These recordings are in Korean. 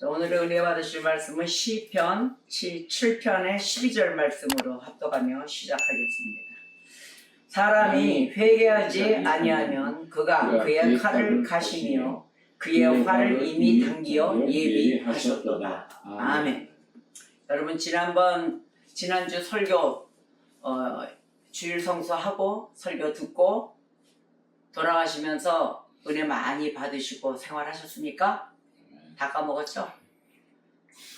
오늘의 은혜 받으실 말씀은 시편 7편의 12절 말씀으로 합독하며 시작하겠습니다. 사람이 회개하지 아니하면 그가 그의 칼을 가시며 그의 활을 이미 당기어 예비하셨도다. 아멘. 여러분 지난주 설교 주일 성수하고 설교 듣고 돌아가시면서 은혜 많이 받으시고 생활하셨습니까? 다 까먹었죠?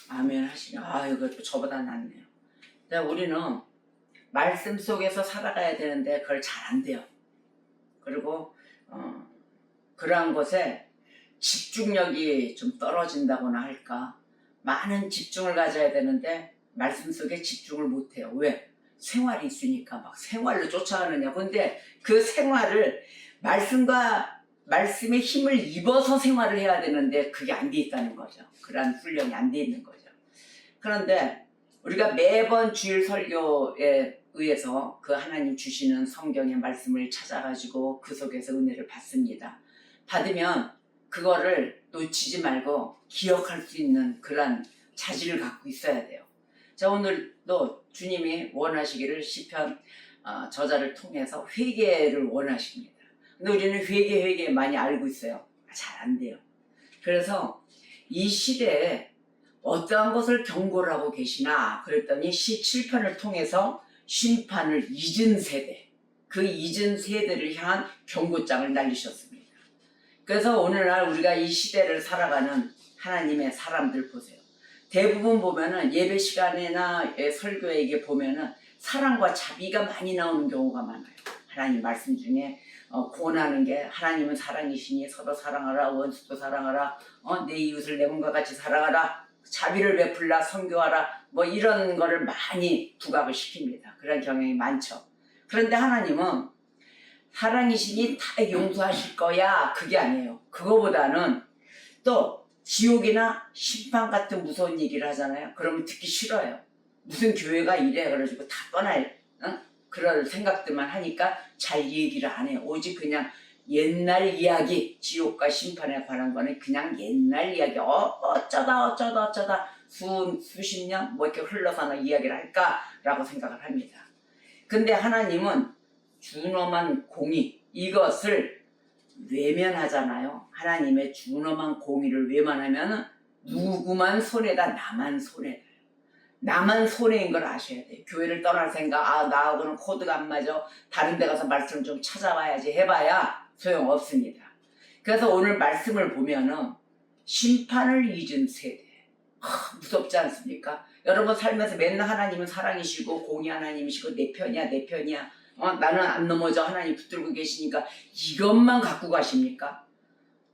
아멘 하시네. 이거 저보다 낫네요. 근데 우리는 말씀 속에서 살아가야 되는데 그걸 잘 안 돼요. 그리고 그러한 것에 집중력이 좀 떨어진다거나 할까, 많은 집중을 가져야 되는데 말씀 속에 집중을 못해요. 왜? 생활이 있으니까 막 생활로 쫓아가느냐. 근데 그 생활을 말씀의 힘을 입어서 생활을 해야 되는데 그게 안 돼 있다는 거죠. 그러한 훈련이 안 돼 있는 거죠. 그런데 우리가 매번 주일 설교에 의해서 그 하나님 주시는 성경의 말씀을 찾아가지고 그 속에서 은혜를 받습니다. 받으면 그거를 놓치지 말고 기억할 수 있는 그러한 자질을 갖고 있어야 돼요. 자, 오늘도 주님이 원하시기를 시편 저자를 통해서 회개를 원하십니다. 근데 우리는 회개 많이 알고 있어요. 잘 안 돼요. 그래서 이 시대에 어떠한 것을 경고를 하고 계시나 그랬더니 시 7편을 통해서 심판을 잊은 세대, 그 잊은 세대를 향한 경고장을 날리셨습니다. 그래서 오늘날 우리가 이 시대를 살아가는 하나님의 사람들 보세요. 대부분 보면은 예배 시간이나 설교에 이게 보면은 사랑과 자비가 많이 나오는 경우가 많아요. 하나님 말씀 중에 권하는 게 하나님은 사랑이시니 서로 사랑하라, 원수도 사랑하라, 내 이웃을 내 몸과 같이 사랑하라, 자비를 베풀라, 선교하라, 뭐 이런 거를 많이 부각을 시킵니다. 그런 경향이 많죠. 그런데 하나님은 사랑이시니 다 용서하실 거야, 그게 아니에요. 그거보다는 또 지옥이나 심판 같은 무서운 얘기를 하잖아요. 그러면 듣기 싫어요. 무슨 교회가 이래 그래가지고 다 떠날 그럴 생각들만 하니까 잘 얘기를 안 해요. 오직 그냥 옛날 이야기, 지옥과 심판에 관한 거는 그냥 옛날 이야기, 어쩌다 수십 년 뭐 이렇게 흘러서는 이야기를 할까라고 생각을 합니다. 근데 하나님은 준엄한 공의, 이것을 외면하잖아요. 하나님의 준엄한 공의를 외면하면 누구만 손해다, 나만 손해다. 나만 손해인 걸 아셔야 돼요. 교회를 떠날 생각, 나하고는 코드가 안 맞아, 다른 데 가서 말씀을 좀 찾아봐야지 해봐야 소용없습니다. 그래서 오늘 말씀을 보면은 심판을 잊은 세대, 무섭지 않습니까? 여러분 살면서 맨날 하나님은 사랑이시고 공의 하나님이시고 내 편이야 나는 안 넘어져, 하나님 붙들고 계시니까 이것만 갖고 가십니까?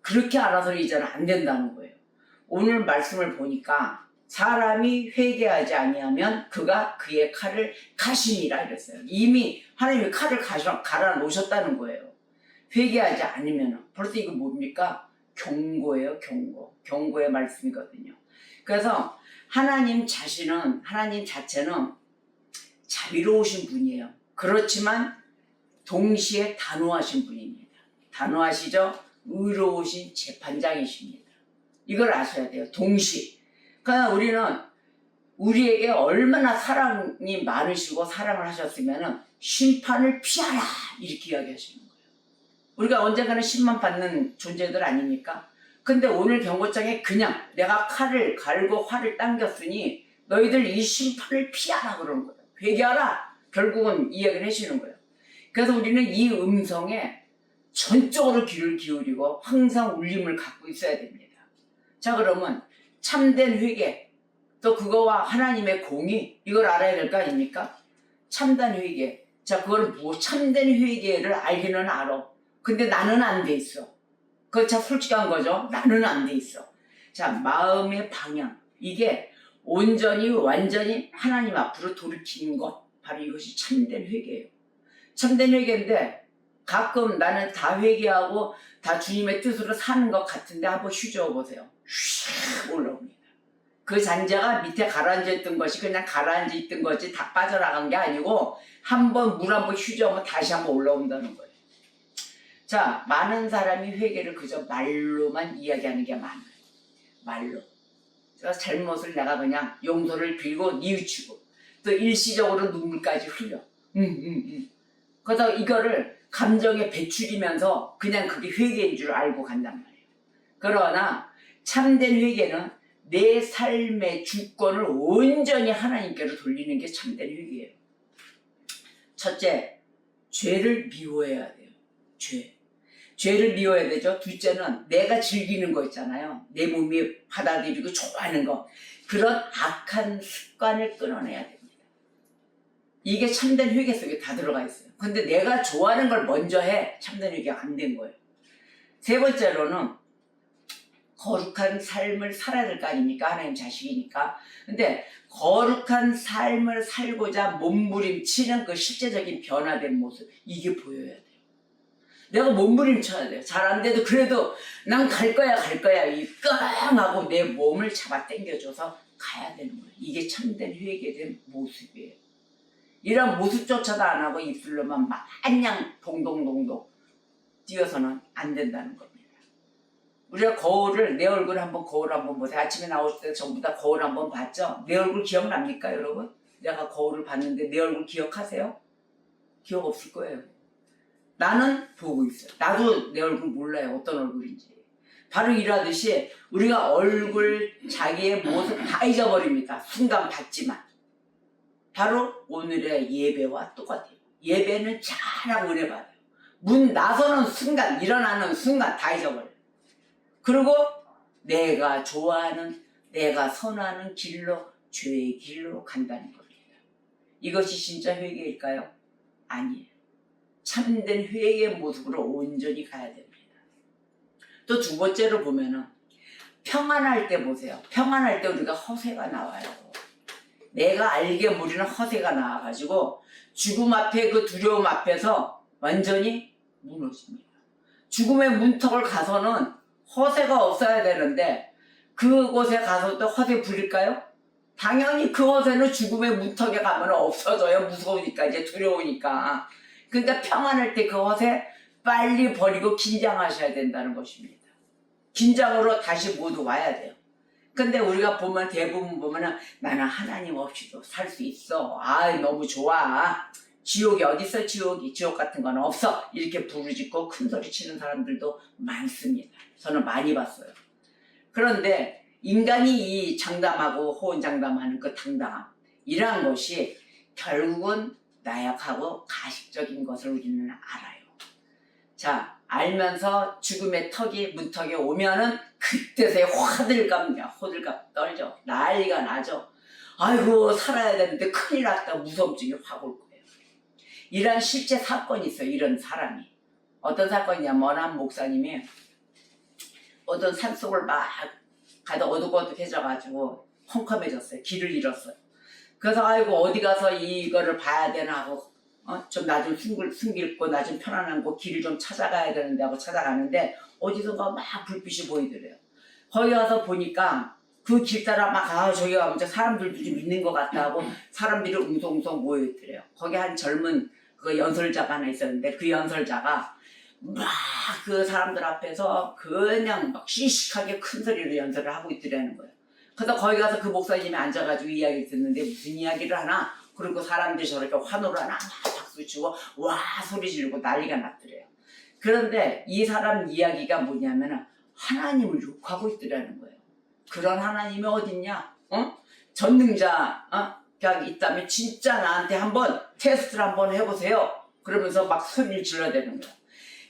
그렇게 알아서 이제는 안 된다는 거예요. 오늘 말씀을 보니까 사람이 회개하지 아니하면 그가 그의 칼을 가시니라 이랬어요. 이미 하나님이 칼을 갈아 놓으셨다는 거예요. 회개하지 않으면 벌써 이거 뭡니까? 경고예요. 경고의 말씀이거든요. 그래서 하나님 자체는 자비로우신 분이에요. 그렇지만 동시에 단호하신 분입니다. 단호하시죠? 의로우신 재판장이십니다. 이걸 아셔야 돼요. 동시. 그러니까 우리는 우리에게 얼마나 사랑이 많으시고 사랑을 하셨으면 심판을 피하라 이렇게 이야기하시는 거예요. 우리가 언젠가는 심판 받는 존재들 아닙니까? 근데 오늘 경고장에 그냥 내가 칼을 갈고 활을 당겼으니 너희들 이 심판을 피하라 그러는 거예요. 회개하라. 결국은 이야기를 해주시는 거예요. 그래서 우리는 이 음성에 전적으로 귀를 기울이고 항상 울림을 갖고 있어야 됩니다. 자, 그러면 참된 회개, 또 그거와 하나님의 공의, 이걸 알아야 될 거 아닙니까? 참된 회개. 자, 그걸 참된 회개를 알기는 알아. 근데 나는 안 돼 있어. 그거 참 솔직한 거죠. 나는 안 돼 있어. 자, 마음의 방향. 이게 완전히 하나님 앞으로 돌이키는 것. 바로 이것이 참된 회개예요. 참된 회개인데 가끔 나는 다 회개하고 다 주님의 뜻으로 사는 것 같은데 한번 휘저어 보세요. 휙 올라옵니다. 그 잔자가 밑에 가라앉아 있던 것이 그냥 가라앉아 있던 것이 다 빠져나간 게 아니고 한번 물 한번 휘저으면 다시 한번 올라온다는 거예요. 자, 많은 사람이 회개를 그저 말로만 이야기하는 게 많아요. 말로. 저 잘못을 내가 그냥 용서를 빌고 뉘우치고 또 일시적으로 눈물까지 흘려. 그래서 이거를 감정에 배출이면서 그냥 그게 회개인 줄 알고 간단 말이에요. 그러나 참된 회개는 내 삶의 주권을 온전히 하나님께로 돌리는 게 참된 회개예요. 첫째, 죄를 미워해야 돼요. 죄를 미워해야 되죠. 둘째는 내가 즐기는 거 있잖아요. 내 몸이 받아들이고 좋아하는 거. 그런 악한 습관을 끊어내야 됩니다. 이게 참된 회개 속에 다 들어가 있어요. 근데 내가 좋아하는 걸 먼저 해. 참된 회개가 안 된 거예요. 세 번째로는 거룩한 삶을 살아야 될 거 아닙니까? 하나님 자식이니까. 근데 거룩한 삶을 살고자 몸부림치는 그 실제적인 변화된 모습, 이게 보여야 돼요. 내가 몸부림쳐야 돼요. 잘 안 돼도 그래도 난 갈 거야 이 깡하고 내 몸을 잡아 당겨줘서 가야 되는 거예요. 이게 참된 회개된 모습이에요. 이런 모습조차도 안 하고 입술로만 마냥 동동동동 뛰어서는 안 된다는 겁니다. 우리가 거울을, 내 얼굴 한번 거울 한번 보세요. 아침에 나올 때 전부 다 거울 한번 봤죠? 내 얼굴 기억납니까, 여러분? 내가 거울을 봤는데 내 얼굴 기억하세요? 기억 없을 거예요. 나는 보고 있어요. 나도 내 얼굴 몰라요. 어떤 얼굴인지. 바로 이러듯이 우리가 얼굴, 자기의 모습 다 잊어버립니다. 순간 봤지만. 바로 오늘의 예배와 똑같아요. 예배는 잘하고 은혜 받아요. 문 나서는 순간, 일어나는 순간 다 잊어버려요. 그리고 내가 좋아하는, 내가 선호하는 길로, 죄의 길로 간다는 겁니다. 이것이 진짜 회개일까요? 아니에요. 참된 회개의 모습으로 온전히 가야 됩니다. 또 두 번째로 보면은 평안할 때 보세요. 평안할 때 우리가 허세가 나와요. 내가 알게 모르는 허세가 나와가지고 죽음 앞에 그 두려움 앞에서 완전히 무너집니다. 죽음의 문턱을 가서는 허세가 없어야 되는데 그곳에 가서 또 허세 부릴까요? 당연히 그 허세는 죽음의 문턱에 가면 없어져요. 무서우니까, 이제 두려우니까. 그러니까 평안할 때 그 허세 빨리 버리고 긴장하셔야 된다는 것입니다. 긴장으로 다시 모두 와야 돼요. 근데 우리가 보면 대부분 보면은 나는 하나님 없이도 살 수 있어. 너무 좋아. 지옥이 어딨어, 지옥이. 지옥 같은 건 없어. 이렇게 부르짖고 큰 소리 치는 사람들도 많습니다. 저는 많이 봤어요. 그런데 인간이 이 장담하고 호언장담하는 그 당당함, 이러한 것이 결국은 나약하고 가식적인 것을 우리는 알아요. 자, 알면서 죽음의 문턱에 오면은 그때서야 호들갑 떨죠. 난리가 나죠. 아이고, 살아야 되는데 큰일 났다. 무서움증이 확 올 거예요. 이런 실제 사건이 있어요. 이런 사람이. 어떤 사건이냐면 한 목사님이 어떤 산속을 막 가다 어둑어둑해져가지고 험컴해졌어요. 길을 잃었어요. 그래서 아이고 어디 가서 이거를 봐야 되나 하고 좀 나 좀 숨길고 나 좀 편안한 곳 길을 좀 찾아가야 되는데 하고 찾아가는데 어디선가 막 불빛이 보이더래요. 거기 가서 보니까 그 길 따라 막 저기 가면 사람들도 좀 있는 것 같다 하고 사람들이 웅성웅성 모여있더래요. 거기 한 젊은 그 연설자가 하나 있었는데 그 연설자가 막 그 사람들 앞에서 그냥 막 시식하게 큰 소리로 연설을 하고 있더라는 거예요. 그래서 거기 가서 그 목사님이 앉아가지고 이야기를 듣는데 무슨 이야기를 하나? 그리고 사람들이 저렇게 환호를 하나? 막 박수치고 와 소리 지르고 난리가 났더래요. 그런데 이 사람 이야기가 뭐냐면 하나님을 욕하고 있더라는 거예요. 그런 하나님이 어딨냐? 전능자 가 있다면 진짜 나한테 한번 테스트를 한번 해보세요. 그러면서 막 소리를 질러대는 거예요.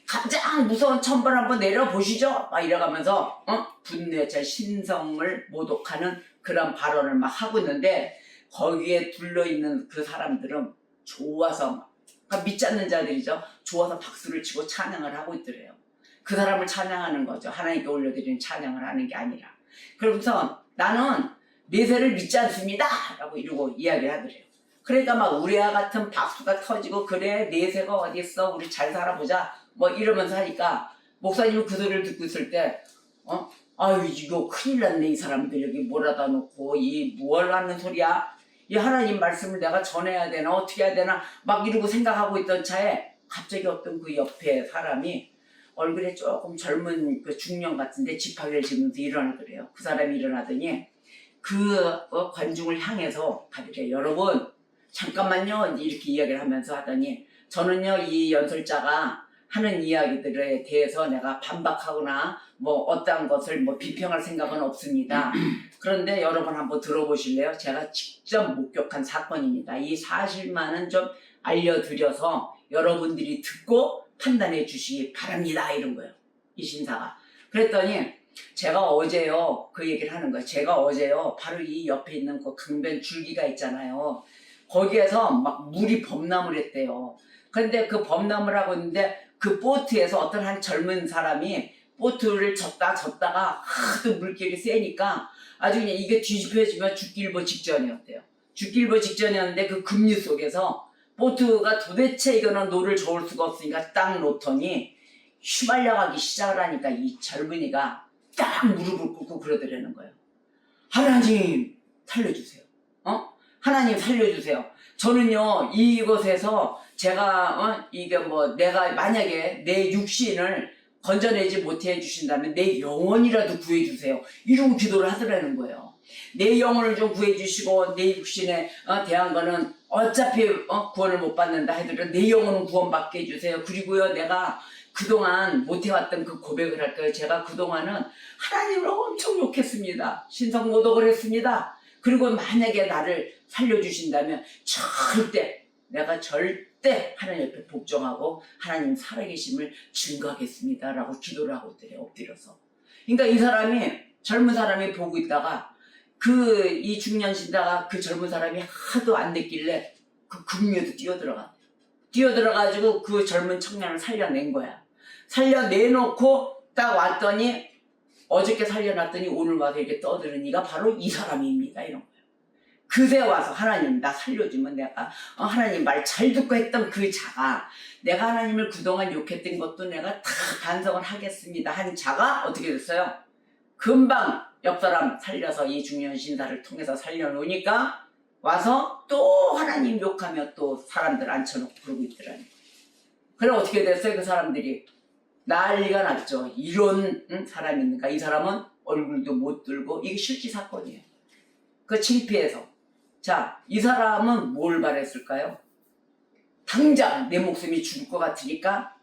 가장 무서운 천벌 한번 내려보시죠. 막 이래가면서 분노의 신성을 모독하는 그런 발언을 막 하고 있는데 거기에 둘러있는 그 사람들은 좋아서 그러니까 믿지 않는 자들이죠. 좋아서 박수를 치고 찬양을 하고 있더래요. 그 사람을 찬양하는 거죠. 하나님께 올려드리는 찬양을 하는 게 아니라. 그러면서 나는 내세를 믿지 않습니다 라고 이러고 이야기를 하더래요. 그러니까 막 우리와 같은 박수가 터지고 그래 내세가 어디 있어 우리 잘 살아보자 뭐 이러면서 하니까 목사님은 그 소리를 듣고 있을 때 아유 이거 큰일 났네 이 사람들 여기 몰아다 놓고 이 뭘 하는 소리야 이 하나님 말씀을 내가 전해야 되나 어떻게 해야 되나 막 이러고 생각하고 있던 차에 갑자기 어떤 그 옆에 사람이 얼굴에 조금 젊은 그 중년 같은데 지팡이를 짚으면서 일어나더래요. 그 사람이 일어나더니 관중을 향해서 가르쳐요. 여러분 잠깐만요 이렇게 이야기를 하면서 하더니 저는요 이 연설자가 하는 이야기들에 대해서 내가 반박하거나 뭐 어떠한 것을 뭐 비평할 생각은 없습니다. 그런데 여러분 한번 들어보실래요? 제가 직접 목격한 사건입니다. 이 사실만은 좀 알려드려서 여러분들이 듣고 판단해 주시기 바랍니다. 이런 거예요. 이 신사가. 그랬더니 제가 어제요 그 얘기를 하는 거예요. 제가 어제요 바로 이 옆에 있는 그 강변 줄기가 있잖아요. 거기에서 막 물이 범람을 했대요. 그런데 그 범람을 하고 있는데 그 보트에서 어떤 한 젊은 사람이 보트를 젓다가 하도 물길이 세니까 아주 그냥 이게 뒤집혀지면 죽기일보 직전이었대요. 죽기일보 직전이었는데 그 급류 속에서 보트가 도대체 이거는 노를 저을 수가 없으니까 딱 놓더니 휘말려가기 시작을 하니까 이 젊은이가 딱 무릎을 꿇고 그러더라는 거예요. 하나님 살려주세요. 하나님 살려주세요. 저는요 이곳에서 제가 이게 뭐 내가 만약에 내 육신을 건져내지 못해 주신다면 내 영혼이라도 구해주세요. 이런 기도를 하더라는 거예요. 내 영혼을 좀 구해주시고 내 육신에 대한 거는 어차피 구원을 못 받는다 하더라도 내 영혼은 구원받게 해주세요. 그리고요 내가 그동안 못해왔던 그 고백을 할 거예요. 제가 그동안은 하나님을 엄청 욕했습니다. 신성모독을 했습니다. 그리고 만약에 나를 살려주신다면 내가 절대 하나님 옆에 복종하고 하나님 살아계심을 증거하겠습니다 라고 기도를 하고 엎드려서. 그러니까 이 사람이 젊은 사람이 보고 있다가 이 중년 신자가 그 젊은 사람이 하도 안 됐길래 그 급류에도 뛰어들어가지고 그 젊은 청년을 살려낸 거야. 살려내놓고 딱 왔더니 어저께 살려놨더니 오늘 와서 이렇게 떠드는 이가 바로 이 사람입니다. 이런 거예요. 그새 와서 하나님 나 살려주면 내가 하나님 말 잘 듣고 했던 그 자가 내가 하나님을 그동안 욕했던 것도 내가 다 반성을 하겠습니다 한 자가 어떻게 됐어요? 금방 옆 사람 살려서 이 중년 신사를 통해서 살려놓으니까 와서 또 하나님 욕하며 또 사람들 앉혀놓고 그러고 있더라는 거예요. 그럼 어떻게 됐어요? 그 사람들이 난리가 났죠. 이런 사람입니까? 이 사람은 얼굴도 못 들고 이게 실제 사건이에요. 그 창피해서. 자, 이 사람은 뭘 바랬을까요? 당장 내 목숨이 죽을 것 같으니까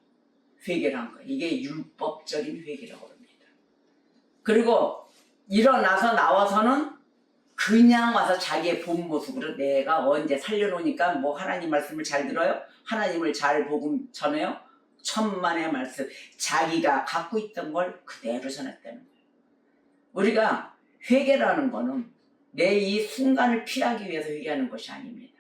회개를 한 거예요. 이게 율법적인 회개라고 합니다. 그리고 일어나서 나와서는 그냥 와서 자기의 본 모습으로 내가 언제 살려놓으니까 뭐 하나님 말씀을 잘 들어요? 하나님을 잘 복음 전해요? 천만의 말씀, 자기가 갖고 있던 걸 그대로 전했다는 거예요. 우리가 회개라는 거는 내 이 순간을 피하기 위해서 회개하는 것이 아닙니다.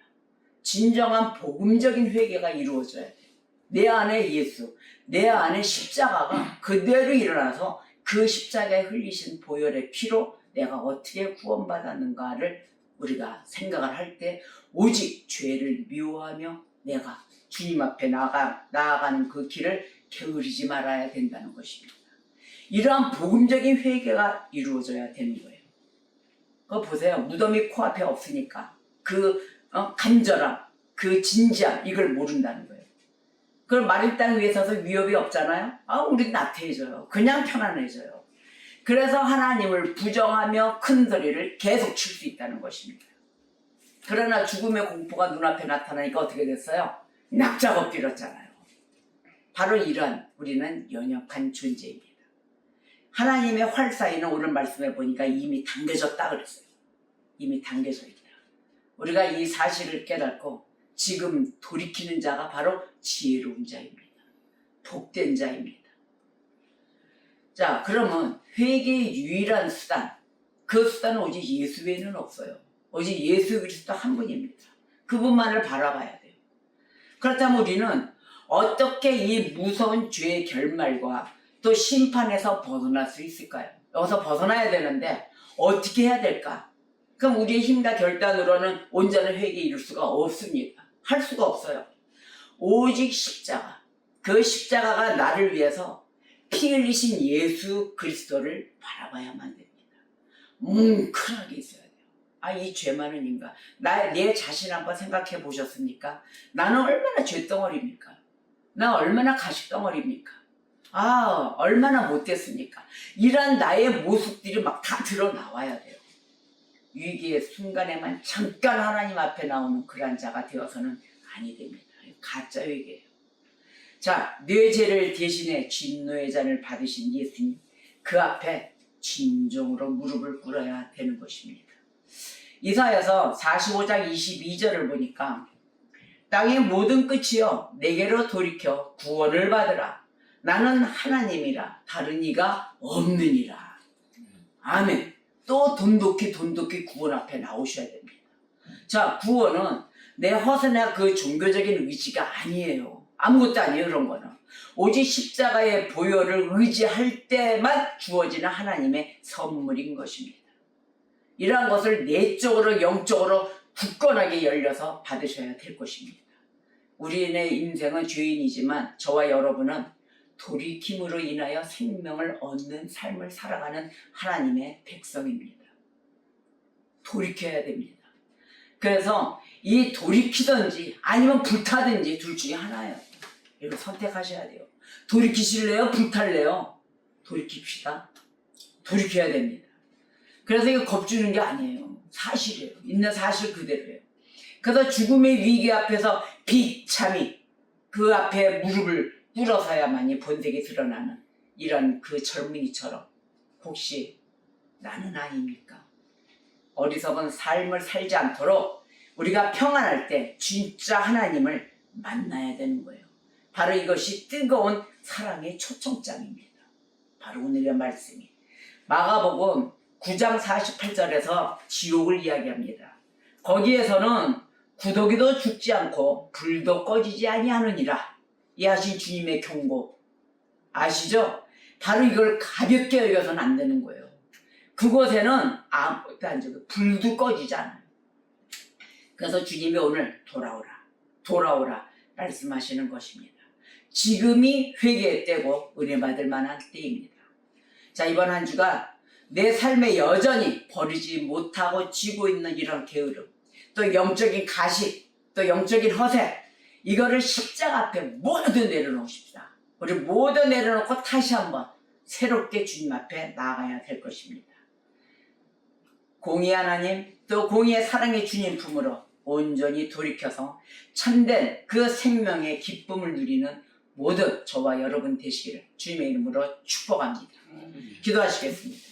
진정한 복음적인 회개가 이루어져야 돼요. 내 안에 예수, 내 안에 십자가가 그대로 일어나서 그 십자가에 흘리신 보혈의 피로 내가 어떻게 구원받았는가를 우리가 생각을 할 때 오직 죄를 미워하며 내가 주님 앞에 나아가는 그 길을 게으르지 말아야 된다는 것입니다. 이러한 복음적인 회개가 이루어져야 되는 거예요. 그거 보세요. 무덤이 코앞에 없으니까 그 간절함, 그 진지함 이걸 모른다는 거예요. 그걸 마른 땅 위에 서서 위협이 없잖아요. 우린 나태해져요. 그냥 편안해져요. 그래서 하나님을 부정하며 큰 소리를 계속 칠 수 있다는 것입니다. 그러나 죽음의 공포가 눈앞에 나타나니까 어떻게 됐어요? 낙작 엎드렸잖아요. 바로 이런 우리는 연약한 존재입니다. 하나님의 활사이는 오늘 말씀해 보니까 이미 당겨졌다 그랬어요. 이미 당겨져 있다. 우리가 이 사실을 깨닫고 지금 돌이키는 자가 바로 지혜로운 자입니다. 복된 자입니다. 자, 그러면 회개의 유일한 수단, 그 수단은 오직 예수 외에는 없어요. 오직 예수 그리스도 한 분입니다. 그분만을 바라봐야 돼요. 그렇다면 우리는 어떻게 이 무서운 죄의 결말과 또 심판에서 벗어날 수 있을까요? 여기서 벗어나야 되는데 어떻게 해야 될까? 그럼 우리의 힘과 결단으로는 온전한 회개에 이룰 수가 없습니다. 할 수가 없어요. 오직 십자가, 그 십자가가 나를 위해서 피 흘리신 예수 그리스도를 바라봐야만 됩니다. 뭉클하게 있어야 돼요. 이 죄 많은 인간, 내 자신 한번 생각해 보셨습니까? 나는 얼마나 죄덩어리입니까? 나 얼마나 가식덩어리입니까? 얼마나 못됐습니까? 이런 나의 모습들이 막 다 드러나와야 돼요. 위기의 순간에만 잠깐 하나님 앞에 나오는 그런 자가 되어서는 아니 됩니다. 가짜 위기예요. 자, 내 죄를 대신해 진노의 잔을 받으신 예수님, 그 앞에 진정으로 무릎을 꿇어야 되는 것입니다. 이사야서 45장 22절을 보니까 땅의 모든 끝이여 내게로 돌이켜 구원을 받으라. 나는 하나님이라 다른 이가 없느니라. 아멘. 또 돈독히 구원 앞에 나오셔야 됩니다. 자, 구원은 내 허세나 그 종교적인 의지가 아니에요. 아무것도 아니에요. 그런 거는 오직 십자가의 보혈을 의지할 때만 주어지는 하나님의 선물인 것입니다. 이러한 것을 내적으로 영적으로 굳건하게 열려서 받으셔야 될 것입니다. 우리의 인생은 죄인이지만 저와 여러분은 돌이킴으로 인하여 생명을 얻는 삶을 살아가는 하나님의 백성입니다. 돌이켜야 됩니다. 그래서 이 돌이키든지 아니면 불타든지 둘 중에 하나예요. 이거 선택하셔야 돼요. 돌이키실래요? 불탈래요? 돌이킵시다. 돌이켜야 됩니다. 그래서 이거 겁주는 게 아니에요. 사실이에요. 있는 사실 그대로예요. 그래서 죽음의 위기 앞에서 비참히 그 앞에 무릎을 꿇어서야만이 본색이 드러나는 이런 그 젊은이처럼 혹시 나는 아닙니까? 어리석은 삶을 살지 않도록 우리가 평안할 때 진짜 하나님을 만나야 되는 거예요. 바로 이것이 뜨거운 사랑의 초청장입니다. 바로 오늘의 말씀이 마가복음 9장 48절에서 지옥을 이야기합니다. 거기에서는 구더기도 죽지 않고 불도 꺼지지 아니하느니라 이 하신 주님의 경고 아시죠? 바로 이걸 가볍게 여겨서는 안 되는 거예요. 그곳에는 아무것도 안 되고 불도 꺼지지 않아요. 그래서 주님이 오늘 돌아오라 말씀하시는 것입니다. 지금이 회개의 때고 은혜 받을 만한 때입니다. 자, 이번 한 주가 내 삶에 여전히 버리지 못하고 지고 있는 이런 게으름, 또 영적인 가식, 또 영적인 허세, 이거를 십자가 앞에 모두 내려놓으십시다. 우리 모두 내려놓고 다시 한번 새롭게 주님 앞에 나아가야 될 것입니다. 공의 하나님, 또 공의의 사랑의 주님 품으로 온전히 돌이켜서 참된 그 생명의 기쁨을 누리는 모든 저와 여러분 되시기를 주님의 이름으로 축복합니다. 기도하시겠습니다.